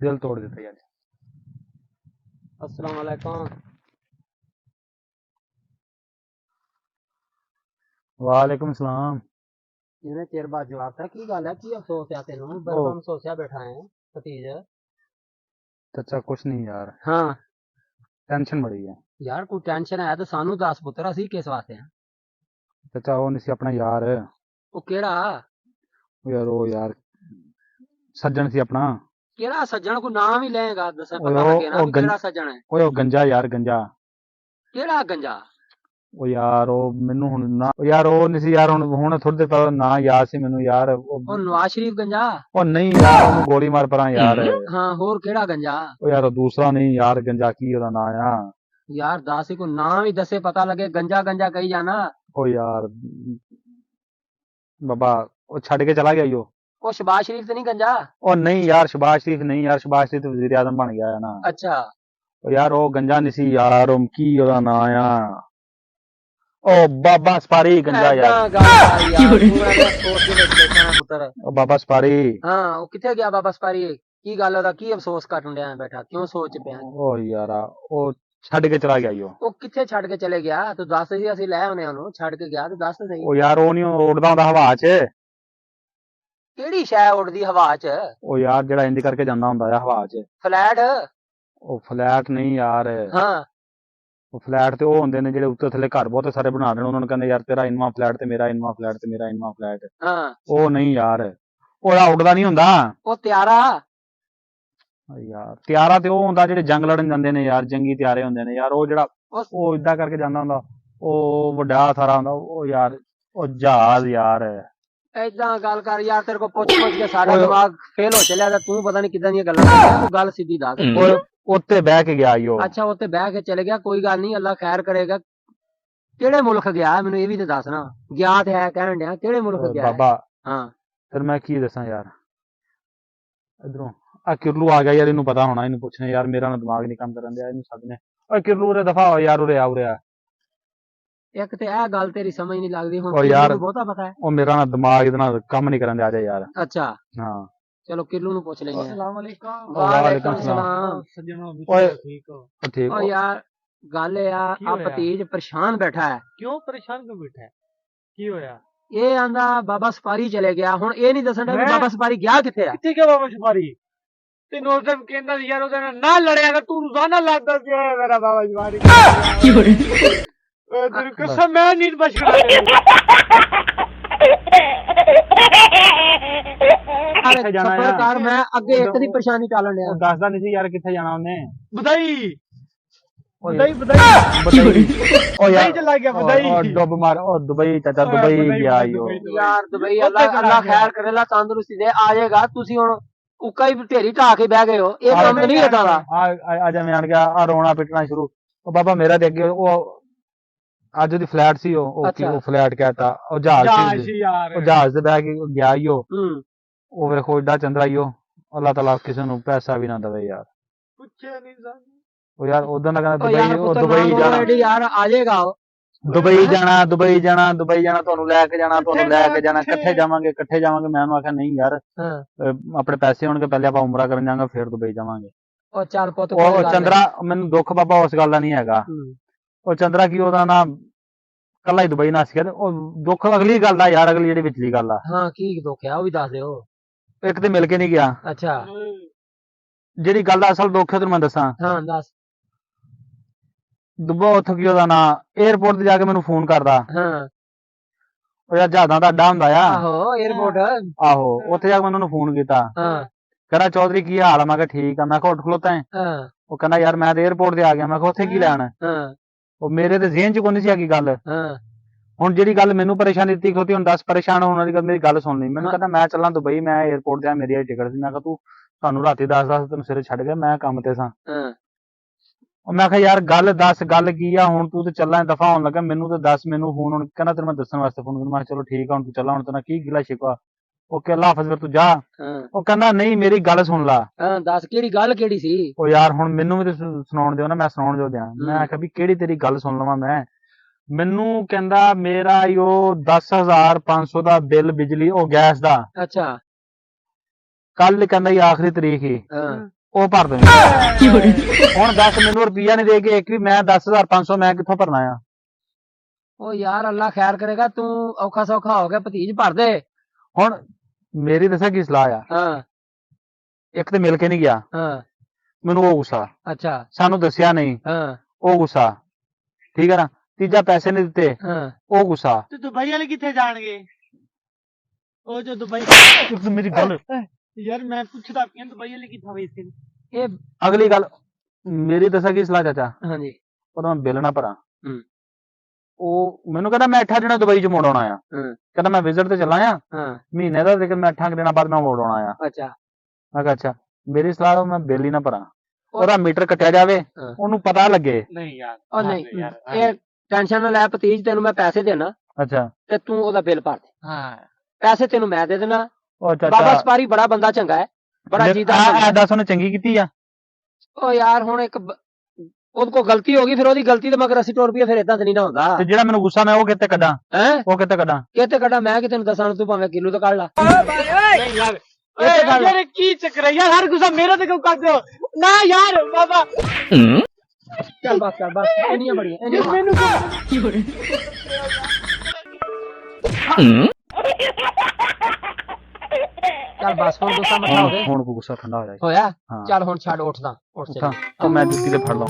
दिल तोड़ देता यार। अस्सलाम वालेकुम। वालेकुम सलाम। इन्हें चेर बाद जवाब था की गल है की अफसोस है तेनू ओ बरबम सोचा बैठा है भतीज। चाचा कुछ नहीं यार, हाँ टेंशन बड़ी है। यार कोई टेंशन है तो सानू दस पुत्र असी किस वास्ते हैं। चाचा वो नहीं सी अपना यार, वो केड़ा वो यार सज्जन सी अपना। केड़ा सज्जन को नाम ही लेगा दसे ओए पता ओ लगे ना ओ भी गं केड़ा सज्जन है। ओए ओ गंजा यार गंजा। केड़ा गंजा ਉਹ ਯਾਰ ਉਹ ਮੈਨੂੰ ਹੁਣ ਨਾ ਉਹ ਯਾਰ ਉਹ ਨਹੀਂ ਸੀ ਯਾਰ, ਹੁਣ ਥੋੜੀ ਦੇਰ ਪਹਿਲਾਂ ਨਾ ਯਾਦ ਸੀ ਮੈਨੂੰ ਯਾਰ और नवाज शरीफ गंजा। ਉਹ ਨਹੀਂ ਯਾਰ ਉਹਨੂੰ ਗੋਲੀ ਮਾਰ ਪਰਾਂ ਯਾਰ। हाँ होर केड़ा गंजा ਉਹ ਯਾਰ ਉਹ ਦੂਸਰਾ ਨਹੀਂ ਯਾਰ ਗੰਜਾ, ਕੀ ਉਹਦਾ ਨਾਂ ਆ। यार दासी को नाम ही दसे पता लगे गंजा गंजा कही जाना। ਉਹ ਯਾਰ ਬਾਬਾ ਉਹ ਛੱਡ ਕੇ ਚਲਾ ਗਿਆ ਈ ਉਹ। वो शबाज शरीफ तो नहीं गंजा। ਉਹ ਨਹੀਂ ਯਾਰ ਸ਼ਬਾਜ਼ ਸ਼ਰੀਫ ਨਹੀਂ ਯਾਰ, ਸ਼ਬਾਜ਼ ਸ਼ਰੀਫ ਵਜ਼ੀਰ ਆਜ਼ਮ ਬਣ ਗਿਆ ਹੈ ਨਾ। अच्छा ਉਹ ਯਾਰ ਉਹ ਗੰਜਾ ਨਹੀਂ ਸੀ ਯਾਰ, ਉਹ ਕੀ ਉਹਦਾ ਨਾਂ ਆ, ਉਹ ਬਾਬਾ ਸਪਾਰੀ ਗੰਜਾ ऐदा ਯਾਰ। गल कर यार तू ऐदा सोच के विच बैठा है पुत्र। ਉਹ ਬਾਬਾ ਸਪਾਰੀ। हाँ वो किथे गया बाबा सपारी की गल ओदा की अफसोस कटन डया बैठा क्यों सोच पिया। ਉਹ ਯਾਰ ਉਹ ਛੱਡ ਕੇ ਚਲਾ ਗਿਆ ਈ ਉਹ। ਉਹ ਕਿੱਥੇ ਛੱਡ ਕੇ ਚਲੇ ਗਿਆ ਤੂੰ ਦੱਸ ਸੀ ਅਸੀਂ ਲੈ ਆਉਨੇ ਉਹਨੂੰ ਛੱਡ ਕੇ ਗਿਆ ਤੇ ਦੱਸ ਤਾਂ ਸਹੀ। ਉਹ ਯਾਰ ਉਹ ਨਹੀਂ ਉੱਡਦਾ ਹੁੰਦਾ ਹਵਾ 'ਚ। ਕਿਹੜੀ ਸ਼ੈ ਉੱਡਦੀ ਹਵਾ 'ਚ। ਉਹ ਯਾਰ ਜਿਹੜਾ ਇੰਜ ਕਰਕੇ ਜਾਂਦਾ ਹੁੰਦਾ ਆ ਹਵਾ 'ਚ। ਫਲੈਟ। ਉਹ ਫਲੈਟ ਨਹੀਂ ਯਾਰ, ਹਾਂ ਉਹ ਫਲੈਟ ਤੇ ਉਹ ਹੁੰਦੇ ਨੇ ਜਿਹੜੇ ਉੱਤੇ ਥੱਲੇ ਘਰ ਬਹੁਤ ਸਾਰੇ ਬਣਾ ਦੇਣ, ਉਹਨਾਂ ਨੂੰ ਕਹਿੰਦੇ ਯਾਰ ਤੇਰਾ ਇਨਵਾ ਫਲੈਟ ਤੇ ਮੇਰਾ ਇਨਵਾ ਫਲੈਟ ਤੇ ਮੇਰਾ ਇਨਵਾ ਫਲੈਟ। ਹਾਂ ਉਹ ਨਹੀਂ ਯਾਰ, ਉਹਦਾ ਉੱਡਦਾ ਨਹੀਂ ਹੁੰਦਾ। ਉਹ ਤਿਆਰਾ। ਯਾਰ ਤਿਆਰਾ ਤੇ ਉਹ ਹੁੰਦਾ ਜਿਹੜੇ ਜੰਗ ਲੜਨ ਜਾਂਦੇ ਨੇ ਯਾਰ, ਜੰਗੀ ਤਿਆਰੇ ਹੁੰਦੇ ਨੇ ਯਾਰ। ਉਹ ਜਿਹੜਾ ਉਹ ਇਦਾਂ ਕਰਕੇ ਜਾਂਦਾ ਹੁੰਦਾ, ਉਹ ਵੱਡਾ ਸਾਰਾ ਹੁੰਦਾ ਉਹ ਯਾਰ, ਉਹ ਜਹਾਜ਼ ਯਾਰ। ਏਦਾਂ ਗੱਲ ਕਰ ਯਾਰ ਤੇਰੇ ਕੋ ਪੁੱਛ ਕੇ ਸਾਡਾ ਦਿਮਾਗ ਫੇਲ ਹੋ ਚੱਲਿਆ ਤੇ ਤੂੰ ਪਤਾ ਨਹੀਂ ਕਿੱਦਾਂ ਦੀਆਂ ਗੱਲਾਂ ਕਰਦਾ ਤੂੰ ਗੱਲ ਸਿੱਧੀ ਦੱਸ। ਉਹ ਉੱਤੇ ਬਹਿ ਕੇ ਗਿਆ ਈ ਉਹ। ਅੱਛਾ ਉੱਤੇ ਬਹਿ ਕੇ ਚਲੇ ਗਿਆ ਕੋਈ ਗੱਲ ਨਹੀਂ ਅੱਲਾ ਖੈਰ ਕਰੇਗਾ। ਕਿਹੜੇ ਮੁਲਕ ਗਿਆ ਮੈਨੂੰ ਇਹ ਵੀ ਤੇ ਦੱਸ ਨਾ। ਗਿਆ ਤੇ ਹੈ ਕਹਿਣ ਡਿਆ ਕਿਹੜੇ ਮੁਲਕ ਗਿਆ ਬਾਬਾ ਹਾਂ ਫਿਰ ਮੈਂ ਕੀ ਦੱਸਾਂ ਯਾਰ। ਇਧਰੋਂ ਆ ਕਿਰਲੂ ਆ ਗਿਆ ਯਾਰ, ਇਹਨੂੰ ਪਤਾ ਹੋਣਾ, ਇਹਨੂੰ ਪੁੱਛਣਾ ਯਾਰ, ਮੇਰਾ ਨਾ ਦਿਮਾਗ ਨਹੀਂ ਕੰਮ ਕਰਨ ਦਿਆ, ਇਹਨੂੰ ਸੱਦਨੇ। ਓਏ ਕਿਰਲੂ ਉਰੇ ਦਫਾ ਹੋ ਯਾਰ, ਉਰੇ ਆ ਉਰੇ ਆ। ਇੱਕ ਤੇ ਇਹ ਗੱਲ ਤੇਰੀ ਸਮਝ ਨਹੀਂ ਲੱਗਦੀ ਹੁਣ ਉਹ ਯਾਰ ਤੈਨੂੰ ਬਹੁਤਾ ਪਤਾ ਹੈ। ਉਹ ਮੇਰਾ ਨਾ ਦਿਮਾਗ ਇਹਦੇ ਨਾਲ ਕੰਮ ਨਹੀਂ ਕਰਨ ਦਿਆ ਜਾ ਯਾਰ। ਅੱਛਾ ਹਾਂ ਚਲੋ ਕਿਰਲੂ ਨੂੰ ਪੁੱਛ ਲੈਂਦੇ ਹਾਂ। अस्सलाम वालेकुम। ਵਾਲੇਕੁਮ ਸਲਾਮ। सज्जनों ओए, ठीक हो? ਉਹ ਠੀਕ ਓ ਯਾਰ ਗੱਲ ਇਹ ਆ ਕੀ ਆ ਹੋਇਆ? ਭਤੀਜ ਪਰੇਸ਼ਾਨ ਬੈਠਾ ਹੈ। क्यों परेशान क्यों बैठा है? की होया? ਇਹ ਆਂਦਾ ਬਾਬਾ ਸਪਾਰੀ ਚਲੇ ਗਿਆ ਹੁਣ ਇਹ ਨਹੀਂ ਦੱਸਣ ਡਿਆ ਵੀ ਮੈਂ? ਬਾਬਾ ਸਪਾਰੀ ਗਿਆ ਕਿੱਥੇ ਆ। ਕਿੱਥੇ ਗਿਆ ਬਾਬਾ ਸ਼ਮਾਰੀ? ਤੈਨੂੰ ਉਸ ਦਿਨ ਕਹਿੰਦਾ ਸੀ ਯਾਰ ਉਹਦੇ ਨਾਲ ਨਾ ਲੜਿਆ ਕਰ, ਤੂੰ ਰੋਜ਼ਾਨਾ ਲੜਦਾ ਸੀ ਓਏ ਮੇਰਾ ਬਾਬਾ ਸ਼ਮਾਰੀ। ਓਏ ਤੇਰੀ ਕਸਮ ਮੈਂ ਨੀਂਦ ਬਚਣਾ। ਕਿੱਥੇ ਜਾਣਾ ਸਫਰ ਆ? ਕਰ ਮੈਂ ਅੱਗੇ ਇੱਕ ਦੀ ਪਰੇਸ਼ਾਨੀ ਟਾਲਣ ਡਿਆ। ਉਹ ਦੱਸਦਾ ਨਹੀਂ ਸੀ ਯਾਰ ਕਿੱਥੇ ਜਾਣਾ ਉਹਨੇ। ਬਧਾਈ ਓਏ, ਬਧਾਈ ਬਧਾਈ ਬਧਾਈ। ਉਹ ਬਧਾਈ ਚਲਾ ਗਿਆ ਬਧਾਈ। ਉਹ ਡੁੱਬ ਮਾਰ, ਉਹ ਦੁਬਈ ਚਾਚਾ ਦੁਬਈ ਗਿਆ ਈ ਉਹ। ਯਾਰ ਦੁਬਈ ਉੱਥੇ ਅੱਲਾ ਚਲਾ ਅੱਲਾ ਗਿਆ। ਖੈਰ ਕਰੇ ਅੱਲਾ ਤੰਦਰੁਸਤੀ ਦੇ ਆ ਜਾਏਗਾ ਤੁਸੀਂ ਹੁਣ ਉੱਕਾ ਹੀ ਢੇਰੀ ਢਾ ਕੇ ਬਹਿ ਗਏ ਹੋ ਇਹ ਕੰਮ ਨਹੀਂ ਏਦਾਂ ਦਾ। ਆ ਜਾ ਮੈਂ ਆਣ ਗਿਆ ਆ ਰੋਣਾ ਪਿੱਟਣਾ ਸ਼ੁਰੂ। ਉਹ ਬਾਬਾ ਮੇਰਾ ਤੇ ਅੱਗੇ ਉਹ ਅੱਜ ਉਹਦੀ ਫਲੈਟ ਸੀ, ਉਹ ਅੱਛਾ। ਉਹ ਫਲੈਟ ਕਹਿਤਾ, ਉਹ ਜਹਾਜ਼ ਜਾ ਸੀ, ਯਾਰ ਉਹ ਜਹਾਜ਼ ਤੇ ਬਹਿ ਕੇ ਗਿਆ ਈ ਉਹ। ਹੂੰ ਉਹ ਵੇਖੋ ਏਡਾ ਚੰਦਰਾ ਈ ਉਹ। ਅੱਲਾਹ ਤਾਲਾ ਕਿਸੇ ਨੂੰ ਪੈਸਾ ਵੀ ਨਾ ਦੇਵੇ ਯਾਰ। ਪੁੱਛਿਆ ਨਹੀਂ ਸਾਨੂੰ। ਉਹ ਯਾਰ ਉਦੋਂ ਦਾ ਕਹਿੰਦਾ ਓ ਯਾਰ ਦੁਬਈ, ਉਹ ਪੁੱਤਰ ਦੁਬਈ ਨਾਮ ਜਾਣਾ, already ਯਾਰ ਆ ਜਾਏਗਾ ਉਹ। ਦੁਬਈ ਜਾਣਾ, ਦੁਬਈ ਜਾਣਾ, ਦੁਬਈ ਜਾਣਾ, ਤੁਹਾਨੂੰ ਲੈ ਕੇ ਜਾਣਾ, ਤੁਹਾਨੂੰ ਲੈ ਕੇ ਜਾਣਾ, ਕਿੱਥੇ? ਇਕੱਠੇ ਜਾਵਾਂਗੇ, ਇਕੱਠੇ ਜਾਵਾਂਗੇ। ਮੈਂ ਉਹਨੂੰ ਆਖਿਆ ਨਹੀਂ ਯਾਰ, ਹਾਂ ਆਪਣੇ ਪੈਸੇ ਹੋਣਗੇ ਪਹਿਲੇ ਆਪਾਂ ਉਮਰਾ ਕਰਨ ਜਾਵਾਂਗੇ ਫਿਰ ਦੁਬਈ ਜਾਵਾਂਗੇ। ਉਹ ਚੱਲ ਪੁੱਤ ਉਹ ਕੋਈ ਗੱਲ ਉਹ ਨੀ। ਚੰਦਰਾ ਮੈਨੂੰ ਦੁੱਖ ਬਾਬਾ ਉਸ ਗੱਲ ਦਾ ਨਹੀਂ ਹੈਗਾ। ਹੂੰ। ਉਹ ਚੰਦਰਾ ਕੀ ਉਹਦਾ ਨਾ ਕੱਲਾ ਹੀ ਦੁਬਈ ਨੱਸ ਗਿਆ ਤੇ ਉਹ ਦੁੱਖ ਅਗਲੀ ਗੱਲ ਦਾ ਯਾਰ, ਅਗਲੀ ਜਿਹੜੀ ਵਿਚਲੀ ਗੱਲ ਆ। ਹਾਂ ਕੀ ਦੁੱਖ ਆ ਉਹ ਵੀ ਦੱਸ ਦਿਓ। ਇੱਕ ਤੇ ਮਿਲ ਕੇ ਨਹੀਂ ਗਿਆ, ਅੱਛਾ ਜਿਹੜੀ ਗੱਲ ਦਾ ਅਸਲ ਦੁੱਖ ਹੈ ਤੈਨੂੰ ਮੈਂ ਦੱਸਾਂ। ਹਾਂ ਦੱਸ। ਦੁੱਬਾ ਉੱਥੋਂ ਕੀ ਉਹਦਾ ਨਾ 에어ਪੋਰਟ ਤੇ ਜਾ ਕੇ ਮੈਨੂੰ ਫੋਨ ਕਰਦਾ। ਹਾਂ ਉਹ ਯਾਰ ਜਹਾਜ਼ਾਂ ਦਾ ਅੱਡਾ ਹੁੰਦਾ ਆ। ਆਹੋ 에어ਪੋਰਟ। ਆਹੋ ਉੱਥੇ ਜਾ ਕੇ ਮੈਨੂੰ ਉਹਨੂੰ ਫੋਨ ਕੀਤਾ, ਹਾਂ ਕਹਿੰਦਾ ਚੌਧਰੀ ਕੀ ਹਾਲ ਆ? ਮੈਂ ਕਿਹਾ ਠੀਕ ਆ। ਮੈਂ ਕਿਹਾ ਉੱਠ ਖਲੋਤਾ ਹੈ? ਹਾਂ ਉਹ ਕਹਿੰਦਾ ਯਾਰ ਮੈਂ ਤੇ 에어ਪੋਰਟ ਤੇ ਆ ਗਿਆ। ਮੈਂ ਕਿਹਾ ਉੱਥੇ ਕੀ ਲੈਣ? ਹਾਂ ਉਹ ਮੇਰੇ ਤੇ ਜ਼ਿਹਨ ਚ ਕੋਈ ਨਹੀਂ ਸੀ ਹੈਗੀ ਗੱਲ। ਹਾਂ ਹੁਣ ਜਿਹੜੀ ਗੱਲ ਮੈਨੂੰ ਪਰੇਸ਼ਾਨੀ ਦਿੱਤੀ ਖਲੋਤੀ, ਹੁਣ 10 ਪਰੇਸ਼ਾਨ ਹੋਣ ਵਾਲੀ ਗੱਲ, ਮੇਰੀ ਗੱਲ ਸੁਣ ਲਈ। ਮੈਨੂੰ ਕਹਿੰਦਾ ਮੈਂ ਚੱਲਾਂ ਦੁਬਈ, ਮੈਂ 에어ਪੋਰਟ ਤੇ ਆ, ਮੇਰੀ ਟਿਕਟ ਸੀ। ਮੈਂ ਕਿਹਾ ਤੂੰ ਤੁਹਾਨੂੰ ਰਾਤੀ 10 ਤੈਨੂੰ ਸਿਰੇ ਛੱਡ ਗਿਆ, ਮੈਂ ਕੰਮ ਤੇ ਸਾਂ। ਹਾਂ ਉਹ ਮੈਂ ਕਿਹਾ ਯਾਰ ਗੱਲ ਦੱਸ, ਗੱਲ ਕੀ ਆ? ਹੁਣ ਤੂੰ ਤੇ ਚੱਲਾਂ ਦਫਾ ਹੋਣ ਲੱਗਾ, ਮੈਨੂੰ ਤੇ ਦੱਸ। ਮੈਨੂੰ ਫੋਨ ਹੁਣ ਕਹਿੰਦਾ ਤੈਨੂੰ ਮੈਂ ਦੱਸਣ ਵਾਸਤੇ ਫੋਨ ਕੀਤਾ। ਮੈਂ ਕਿਹਾ ਚਲੋ ਠੀਕ ਆ, ਹੁਣ ਤੂੰ ਚੱਲਾਂ, ਹੁਣ ਤੇਰਾ ਕੀ ਗਿਲਾ ਸ਼ਿਕਵਾ? ਓਕੇ ਅੱਲਾ ਹਾਫਿਜ਼, ਫਿਰ ਤੂੰ ਜਾ। ਹਾਂ ਉਹ ਕਹਿੰਦਾ ਨਹੀਂ ਮੇਰੀ ਗੱਲ ਸੁਣ ਲਾ। ਹਾਂ ਦੱਸ ਕਿਹੜੀ ਗੱਲ ਕਿਹੜੀ ਸੀ। ਉਹ ਯਾਰ ਹੁਣ ਮੈਨੂੰ ਵੀ ਤੇ ਸੁਣਾਉਣ ਦਿਓ ਨਾ, ਮੈਂ ਸੁਣਾਉਣ ਜੋ ਦਿਆਂ। ਮੈਂ ਆਖਿਆ ਵੀ ਕਿਹੜੀ ਤੇਰੀ ਗੱਲ ਸੁਣ ਲਵਾਂ ਮੈਂ। ਮੈਨੂੰ ਕਹਿੰਦਾ ਮੇਰਾ ਉਹ 10,500 ਦਾ ਬਿੱਲ ਬਿਜਲੀ ਉਹ ਗੈਸ ਦਾ ਅੱਛਾ ਕੱਲ ਕਹਿੰਦਾ ਆਖਰੀ ਤਰੀਕ ਹੀ। ਹਾਂ ਉਹ ਭਰ ਦੇਣੀ। ਹੁਣ ਦੱਸ ਮੈਨੂੰ ਰੁਪਈਆ ਨਹੀਂ ਦੇ ਕੇ ਇੱਕ ਵੀ ਮੈਂ 10,500 ਮੈਂ ਕਿੱਥੋਂ ਭਰਨਾ ਆ? ਉਹ ਯਾਰ ਅੱਲਾ ਖੈਰ ਕਰੇਗਾ, ਤੂੰ ਔਖਾ ਸੌਖਾ ਹੋ ਗਿਆ ਭਤੀਜ ਭਰ ਦੇ। ਹੁਣ ਮੇਰੀ ਦੱਸਾਂ ਕੀ ਸਲਾਹ ਆ? ਹਾਂ ਇੱਕ ਤੇ ਮਿਲ ਕੇ ਨਹੀਂ ਗਿਆ, ਹਾਂ ਮੈਨੂੰ ਉਹ ਗੁੱਸਾ, ਅੱਛਾ ਸਾਨੂੰ ਦੱਸਿਆ ਨਹੀਂ ਹਾਂ ਉਹ ਗੁੱਸਾ, ਠੀਕ ਹੈ ਨਾ। ਤੀਜਾ ਪੈਸੇ ਨਹੀਂ ਦਿੱਤੇ ਹਾਂ ਉਹ ਗੁੱਸਾ। ਤੇ ਦੁਬਈ ਵਾਲੇ ਕਿੱਥੇ ਜਾਣਗੇ? ਉਹ ਜੋ ਦੁਬਈ ਮੇਰੀ ਗੱਲ ਯਾਰ ਮੈਂ ਪੁੱਛਦਾ ਪਿਆ ਦੁਬਈ ਵਾਲੇ ਕਿੱਥੋਂ ਵੇਚਦੇ ਨੇ? ਇਹ ਅਗਲੀ ਗੱਲ ਮੇਰੀ ਦੱਸਾਂ ਕੀ ਸਲਾਹ ਚਾਚਾ? ਹਾਂਜੀ ਉਹਦਾ ਮੈਂ ਬਿੱਲ ਨਾ ਭਰਾਂ। ਹੂੰ। ਉਹ ਮੈਨੂੰ ਕਹਿੰਦਾ ਮੈਂ 8 ਦਿਨਾਂ ਦੁਬਈ ਚ ਮੋੜ ਆਉਣਾ ਆ। ਹੂੰ। ਕਹਿੰਦਾ ਮੈਂ ਵਿਜ਼ਿਟ ਤੇ ਚੱਲਾਂ ਆ ਹਾਂ ਮਹੀਨੇ ਦਾ, ਲੇਕਿਨ ਮੈਂ 8 ਦਿਨਾਂ ਬਾਅਦ ਮੈਂ ਮੋੜ ਆਉਣਾ ਆ। ਅੱਛਾ ਮੈਂ ਕਿਹਾ ਅੱਛਾ, ਮੇਰੀ ਸਲਾਹ ਉਹ ਮੈਂ ਬਿੱਲ ਹੀ ਨਾ ਭਰਾਂ, ਉਹਦਾ ਮੀਟਰ ਕੱਟਿਆ ਜਾਵੇ, ਹਾਂ। ਉਹਨੂੰ ਪਤਾ ਲੱਗੇ। ਨਹੀਂ ਯਾਰ ਉਹ ਨਹੀਂ ਇਹ ਟੈਨਸ਼ਨ ਨਾ ਲੈ ਭਤੀਜ, ਤੈਨੂੰ ਮੈਂ ਪੈਸੇ ਦੇਣਾ ਅੱਛਾ ਤੇ ਤੂੰ ਉਹਦਾ ਬਿੱਲ ਭਰ ਦੇ। ਹਾਂ ਪੈਸੇ ਤੈਨੂੰ ਮੈਂ ਦੇ ਦੇਣਾ। ਉਹ ਬਾਬਾ ਚਾਚਾ ਸਪਾਰੀ ਬੜਾ ਬੰਦਾ ਚੰਗਾ ਹੈ, ਬੜਾ ਜੀਦਾ ਆ ਦੱਸ ਉਹਨੇ ਚੰਗੀ ਕੀਤੀ ਆ? ਉਹ ਯਾਰ ਹੁਣ ਉਹਦੇ ਕੋਲ ਗਲਤੀ ਹੋ ਗਈ, ਫਿਰ ਉਹਦੀ ਗਲਤੀ ਤੇ ਮਗਰ ਅਸੀਂ ਟੁਰ ਪਈਏ, ਫਿਰ ਇਦਾਂ ਤੇ ਨਹੀਂ ਨਾ ਹੁੰਦਾ। ਤੇ ਜਿਹੜਾ ਮੈਨੂੰ ਗੁੱਸਾ ਮੈਂ ਉਹ ਕਿੱਥੇ ਕੱਢਾਂ? ਹੈ ਉਹ ਕਿੱਥੇ ਕੱਢਾਂ? ਕਿਤੇ ਕੱਢਾ ਮੈਂ ਕਿ ਤੈਨੂੰ ਦੱਸਾਂ, ਤੂੰ ਭਾਵੇਂ ਕਿਲੋ ਤੋਂ ਕੱਢ ਲਾ। ਨਹੀਂ ਯਾਰ ਯਾਰ ਕੀ ਚੱਕਰ ਹੈ ਯਾਰ, ਹਰ ਗੁੱਸਾ ਮੇਰੇ ਤੇ ਕਿਉਂ ਕਰਦੇ ਹੋ? ਨਾ ਯਾਰ ਬਾਬਾ ਚੱਲ ਬਸ ਇੰਨੀਆਂ ਬੜੀਆਂ ਇੰਨੀਆਂ ਮੈਨੂੰ ਚੱਲ ਬਸ ਹੁਣ ਗੁੱਸਾ ਮਠਾ ਹੋ ਗਿਆ। ਹੁਣ ਗੁੱਸਾ ਠੰਡਾ ਹੋ ਜਾਏ। ਹੋਇਆ ਹਾਂ। ਚੱਲ ਹੁਣ ਛੱਡ, ਉੱਠਦਾ ਉੱਠ ਚੱਲ। ਤਾਂ ਮੈਂ ਜੁੱਤੀ ਤੇ ਫੜ ਲਵਾਂ।